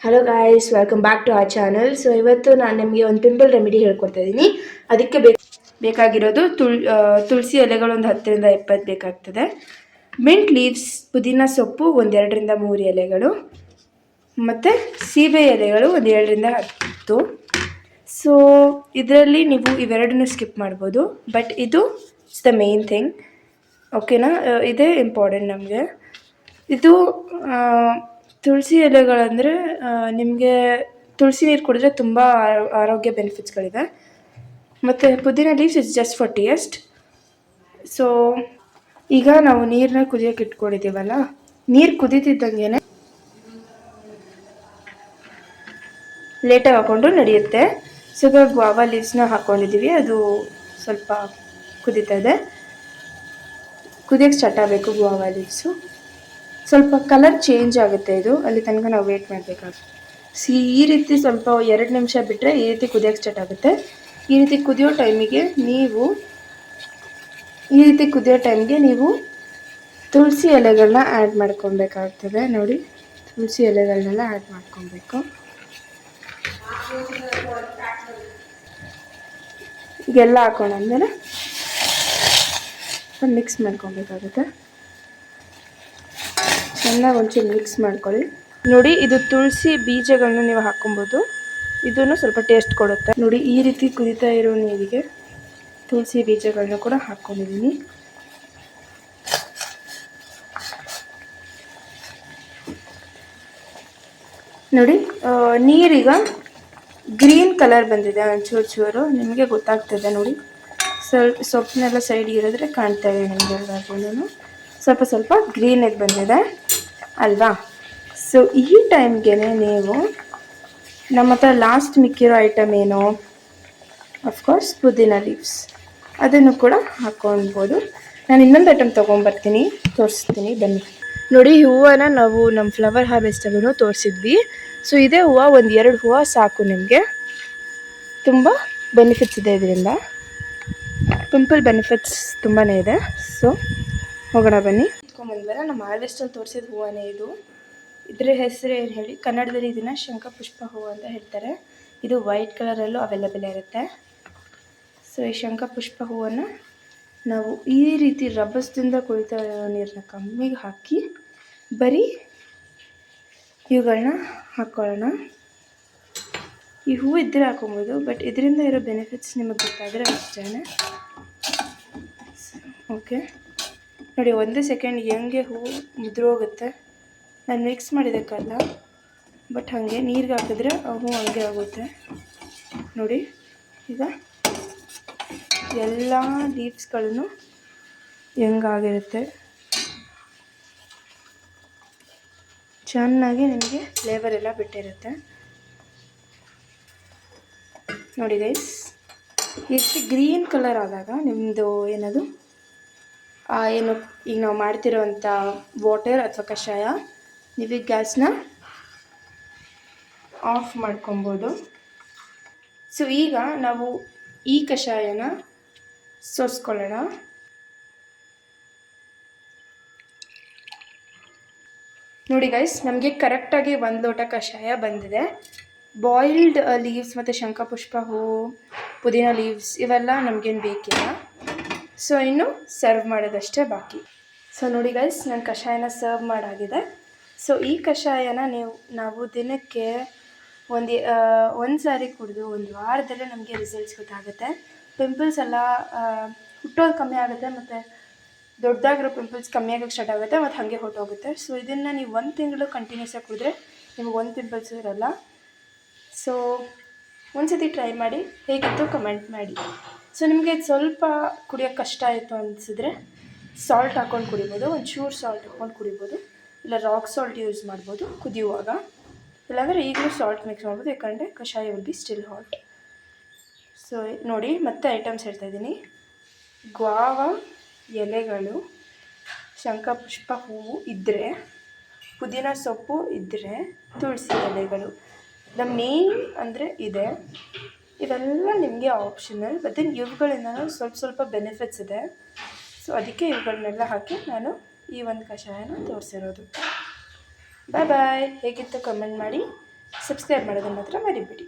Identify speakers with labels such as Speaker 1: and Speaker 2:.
Speaker 1: Hello guys, welcome back to our channel. So ಇವತ್ತು ನಾನು ನಿಮಗೆ ಒಂದು ಪಿಂಪಲ್ ರೆಮಿಡಿ ಹೇಳ್ಕೊಡ್ತಾ ಇದ್ದೀನಿ. ಅದಕ್ಕೆ ಬೇಕಾಗಿರೋದು ತುಳಸಿ ಎಲೆಗಳು ಒಂದು 10ರಿಂದ 20 ಬೇಕಾಗ್ತದೆ. ಮಿಂಟ್ ಲೀವ್ಸ್, ಪುದೀನ ಸೊಪ್ಪು ಒಂದು 2ರಿಂದ 3 ಎಲೆಗಳು, ಮತ್ತು ಸೀಬೆ ಎಲೆಗಳು ಒಂದು 7ರಿಂದ 10. ಸೊ ಇದರಲ್ಲಿ ನೀವು ಇವೆರಡನ್ನೂ ಸ್ಕಿಪ್ ಮಾಡ್ಬೋದು, ಬಟ್ ಇದು ಇಟ್ಸ್ ದ ಮೇನ್ ಥಿಂಗ್. ಓಕೆನಾ? ಇದೇ ಇಂಪಾರ್ಟೆಂಟ್ ನಮಗೆ. ಇದು ತುಳಸಿ ಎಲೆಗಳಂದರೆ ನಿಮಗೆ ತುಳಸಿ ನೀರು ಕುಡಿದ್ರೆ ತುಂಬ ಆರೋಗ್ಯ ಬೆನಿಫಿಟ್ಸ್ಗಳಿದೆ. ಮತ್ತು ಪುದೀನ leaves is just for taste. So ಈಗ ನಾವು ನೀರನ್ನ ಕುದಿಯೋಕೆ ಇಟ್ಕೊಂಡಿದ್ದೀವಲ್ಲ, ನೀರು ಕುದೀತಿದ್ದಂಗೆ ಲೇಟಾಗಿ ಹಾಕ್ಕೊಂಡು ನಡೆಯುತ್ತೆ. ಸೊ ಇವಾಗ ಗ್ವಾವಾ ಲೀವ್ಸ್ನ ಹಾಕ್ಕೊಂಡಿದ್ದೀವಿ, ಅದು ಸ್ವಲ್ಪ ಕುದೀತಾ ಇದೆ. ಕುದಿಯೋಕ್ಕೆ ಸ್ಟಾರ್ಟ್ ಆಗಬೇಕು ಗ್ವಾವಾ ಲೀವ್ಸು. ಸ್ವಲ್ಪ ಕಲರ್ ಚೇಂಜ್ ಆಗುತ್ತೆ, ಇದು ಅಲ್ಲಿ ತನಕ ನಾವು ವೇಟ್ ಮಾಡಬೇಕಾಗುತ್ತೆ. ಈ ರೀತಿ ಸ್ವಲ್ಪ 2 ನಿಮಿಷ ಬಿಟ್ಟರೆ ಈ ರೀತಿ ಕುದಿಯೋಕ್ಕೆ ಸ್ಟಾರ್ಟ್ ಆಗುತ್ತೆ. ಈ ರೀತಿ ಕುದಿಯೋ ಟೈಮಿಗೆ ನೀವು ತುಳಸಿ ಎಲೆಗಳನ್ನ ಆ್ಯಡ್ ಮಾಡ್ಕೊಬೇಕಾಗ್ತದೆ. ನೋಡಿ, ತುಳಸಿ ಎಲೆಗಳನ್ನೆಲ್ಲ ಆ್ಯಡ್ ಮಾಡ್ಕೊಬೇಕು. ಈಗೆಲ್ಲ ಹಾಕೊಂಡಾದ್ಮೇಲೆ ಮಿಕ್ಸ್ ಮಾಡ್ಕೊಬೇಕಾಗುತ್ತೆ. ಚೆನ್ನಾಗಿ ಒಂಚೂರು ಮಿಕ್ಸ್ ಮಾಡ್ಕೊಳ್ಳಿ. ನೋಡಿ, ಇದು ತುಳಸಿ ಬೀಜಗಳನ್ನ ನೀವು ಹಾಕೊಬೋದು, ಇದನ್ನು ಸ್ವಲ್ಪ ಟೇಸ್ಟ್ ಕೊಡುತ್ತೆ. ನೋಡಿ, ಈ ರೀತಿ ಕುದಿತಾ ಇರೋ ನೀರಿಗೆ ತುಳಸಿ ಬೀಜಗಳನ್ನ ಕೂಡ ಹಾಕ್ಕೊಂಡಿದ್ದೀನಿ. ನೋಡಿ, ನೀರೀಗ ಗ್ರೀನ್ ಕಲರ್ ಬಂದಿದೆ, ಒಂಚೂರು ನಿಮಗೆ ಗೊತ್ತಾಗ್ತದೆ. ನೋಡಿ, ಸೊಪ್ಪನ್ನೆಲ್ಲ ಸೈಡ್ಗೆ ಇರಿದ್ರೆ ಕಾಣ್ತಾ ಇದೆ ನಿಮಗೆ ಎಲ್ಲರಿಗೂ. ಸ್ವಲ್ಪ ಗ್ರೀನಾಗಿ ಬಂದಿದೆ ಅಲ್ವಾ? ಸೊ ಈ ಟೈಮ್ಗೆ ನೀವು ನಮ್ಮ ಹತ್ರ ಲಾಸ್ಟ್ ಮಿಕ್ಕಿರೋ ಐಟಮ್ ಏನು, ಅಫ್ಕೋರ್ಸ್ ಪುದೀನ ಲೀವ್ಸ್, ಅದನ್ನು ಕೂಡ ಹಾಕ್ಕೊಳ್ಬೋದು. ನಾನು ಇನ್ನೊಂದು ಐಟಮ್ ತೊಗೊಂಬರ್ತೀನಿ, ತೋರಿಸ್ತೀನಿ, ಬನ್ನಿ. ನೋಡಿ, ಈ ಹೂವನ್ನ ನಾವು ನಮ್ಮ ಫ್ಲವರ್ ಹಾರ್ವೆಸ್ಟಲ್ಲೂ ತೋರಿಸಿದ್ವಿ. ಸೊ ಇದೇ ಹೂವು ಒಂದು 2 ಹೂವು ಸಾಕು, ನಿಮಗೆ ತುಂಬ ಬೆನಿಫಿಟ್ಸ್ ಇದೆ ಇದರಿಂದ. ಪಿಂಪಲ್ ಬೆನಿಫಿಟ್ಸ್ ತುಂಬಾ ಇದೆ. ಸೊ ಹೋಗೋಣ ಬನ್ನಿ. ಇಟ್ಕೊಂಬಂದ್ವಲ್ಲ, ನಮ್ಮ ಹಾರ್ವೆಸ್ಟಲ್ಲಿ ತೋರಿಸಿದ ಹೂವನೇ ಇದು. ಇದರ ಹೆಸರು ಏನು ಹೇಳಿ, ಕನ್ನಡದಲ್ಲಿ ಇದನ್ನು ಶಂಖಪುಷ್ಪ ಹೂವು ಅಂತ ಹೇಳ್ತಾರೆ. ಇದು ವೈಟ್ ಕಲರಲ್ಲೂ ಅವೈಲೇಬಲ್ ಇರುತ್ತೆ. ಸೊ ಈ ಶಂಖಪುಷ್ಪ ಹೂವನ್ನು ನಾವು ಈ ರೀತಿ ರಭಸದಿಂದ ಕುಡಿತಾ ಇರೋ ನೀರನ್ನ ಕಮ್ಮಿಗೆ ಹಾಕಿ ಬರೀ ಇವುಗಳನ್ನ ಹಾಕ್ಕೊಳ್ಳೋಣ. ಈ ಹೂವು ಇದ್ದರೆ ಹಾಕೊಬೋದು, ಬಟ್ ಇದರಿಂದ ಇರೋ ಬೆನಿಫಿಟ್ಸ್ ನಿಮಗೆ ಗೊತ್ತಾದರೆ ಅಷ್ಟೇ. ಓಕೆ, ನೋಡಿ, 1 ಸೆಕೆಂಡ್ ಹೆಂಗೆ ಹೂವು ಮುದ್ರೋಗುತ್ತೆ. ನಾನು ಮಿಕ್ಸ್ ಮಾಡಿದ್ದಕ್ಕಲ್ಲ, ಬಟ್ ಹಾಗೆ ನೀರಿಗೆ ಹಾಕಿದ್ರೆ ಆ ಹೂವು ಹಂಗೆ ಆಗುತ್ತೆ. ನೋಡಿ, ಈಗ ಎಲ್ಲ ಲೀವ್ಸ್ಗಳನ್ನು ಹೆಂಗಾಗಿರುತ್ತೆ, ಚೆನ್ನಾಗಿ ನಿಮಗೆ ಫ್ಲೇವರ್ ಎಲ್ಲ ಬಿಟ್ಟಿರುತ್ತೆ. ನೋಡಿ ಗೈಸ್, ಎಷ್ಟು ಗ್ರೀನ್ ಕಲರ್ ಆದಾಗ ನಿಮ್ಮದು ಏನದು ಏನು ಈಗ ನಾವು ಮಾಡ್ತಿರೋವಂಥ ವಾಟರ್ ಅಥವಾ ಕಷಾಯ, ನೀವು ಗ್ಯಾಸ್ನ ಆಫ್ ಮಾಡ್ಕೊಬೋದು. ಸೊ ಈಗ ನಾವು ಈ ಕಷಾಯನ ಸೋಸ್ಕೊಳ್ಳೋಣ. ನೋಡಿ ಗೈಸ್, ನಮಗೆ ಕರೆಕ್ಟಾಗಿ 1 ಲೋಟ ಕಷಾಯ ಬಂದಿದೆ. ಬಾಯ್ಲ್ಡ್ ಲೀವ್ಸ್ ಮತ್ತು ಶಂಖಪುಷ್ಪ ಹೂವು, ಪುದೀನ ಲೀವ್ಸ್ ಇವೆಲ್ಲ ನಮಗೇನು ಬೇಕಿಲ್ಲ. ಸೊ ಇನ್ನು ಸರ್ವ್ ಮಾಡೋದಷ್ಟೇ ಬಾಕಿ. ಸೊ ನೋಡಿ ಗೈಸ್, ನಾನು ಕಷಾಯನ ಸರ್ವ್ ಮಾಡಾಗಿದೆ. ಸೊ ಈ ಕಷಾಯನ ನಾವು ದಿನಕ್ಕೆ ಒಂದು ಸಾರಿ ಕುಡಿದು 1 ವಾರದಲ್ಲೇ ನಮಗೆ ರಿಸಲ್ಟ್ಸ್ ಗೊತ್ತಾಗುತ್ತೆ. ಪಿಂಪಲ್ಸ್ ಎಲ್ಲ ಹುಟ್ಟೋದು ಕಮ್ಮಿ ಆಗುತ್ತೆ, ಮತ್ತು ದೊಡ್ಡದಾಗಿರೋ ಪಿಂಪಲ್ಸ್ ಕಮ್ಮಿ ಆಗೋಕ್ಕೆ ಸ್ಟಾರ್ಟ್ ಆಗುತ್ತೆ, ಮತ್ತು ಹಾಗೆ ಹೊಟ್ಟೋಗುತ್ತೆ. ಸೊ ಇದನ್ನು ನೀವು 1 ತಿಂಗಳು ಕಂಟಿನ್ಯೂಸ್ ಆಗಿ ಕುಡಿದ್ರೆ ನಿಮಗೆ 1 ಪಿಂಪಲ್ಸು ಇರೋಲ್ಲ. ಸೊ ಒಂದ್ಸತಿ ಟ್ರೈ ಮಾಡಿ, ಹೇಗಿತ್ತು ಕಮೆಂಟ್ ಮಾಡಿ. ಸೊ ನಿಮಗೆ ಸ್ವಲ್ಪ ಕುಡಿಯೋಕ್ಕೆ ಕಷ್ಟ ಆಯಿತು ಅನಿಸಿದ್ರೆ ಸಾಲ್ಟ್ ಹಾಕ್ಕೊಂಡು ಕುಡಿಬೋದು, ಒಂಚೂರು ಸಾಲ್ಟ್ ಹಾಕ್ಕೊಂಡು ಕುಡಿಬೋದು, ಇಲ್ಲ ರಾಕ್ ಸಾಲ್ಟ್ ಯೂಸ್ ಮಾಡ್ಬೋದು ಕುದಿಯುವಾಗ. ಇಲ್ಲಾಂದರೆ ಈಗಲೂ ಸಾಲ್ಟ್ ಮಿಕ್ಸ್ ಮಾಡ್ಬೋದು, ಯಾಕಂದರೆ ಕಷಾಯ will be still hot. So ನೋಡಿ, ಮತ್ತೆ ಐಟಮ್ಸ್ ಹೇಳ್ತಾಯಿದ್ದೀನಿ. ಗ್ವಾವಾ ಎಲೆಗಳು, ಶಂಖಪುಷ್ಪ ಹೂವು ಇದ್ದರೆ, ಪುದೀನ ಸೊಪ್ಪು ಇದ್ದರೆ, ತುಳಸಿ ಎಲೆಗಳು. ದ ಮೇನ್ ಅಂದರೆ ಇದೆ. ಇವೆಲ್ಲ ನಿಮಗೆ ಆಪ್ಷನಲ್, ಬಟ್ ದೆನ್ ಇವುಗಳಿಂದ ಸ್ವಲ್ಪ ಬೆನಿಫಿಟ್ಸ್ ಇದೆ. ಸೊ ಅದಕ್ಕೆ ಇವುಗಳನ್ನೆಲ್ಲ ಹಾಕಿ ನಾನು ಈ ಒಂದು ಕಷಾಯನ ತೋರಿಸಿರೋದು. ಬಾಯ್ ಬಾಯ್. ಹೇಗಿತ್ತು ಕಮೆಂಟ್ ಮಾಡಿ. ಸಬ್ಸ್ಕ್ರೈಬ್ ಮಾಡೋದನ್ನು ಮಾತ್ರ ಮರಿಬೇಡಿ.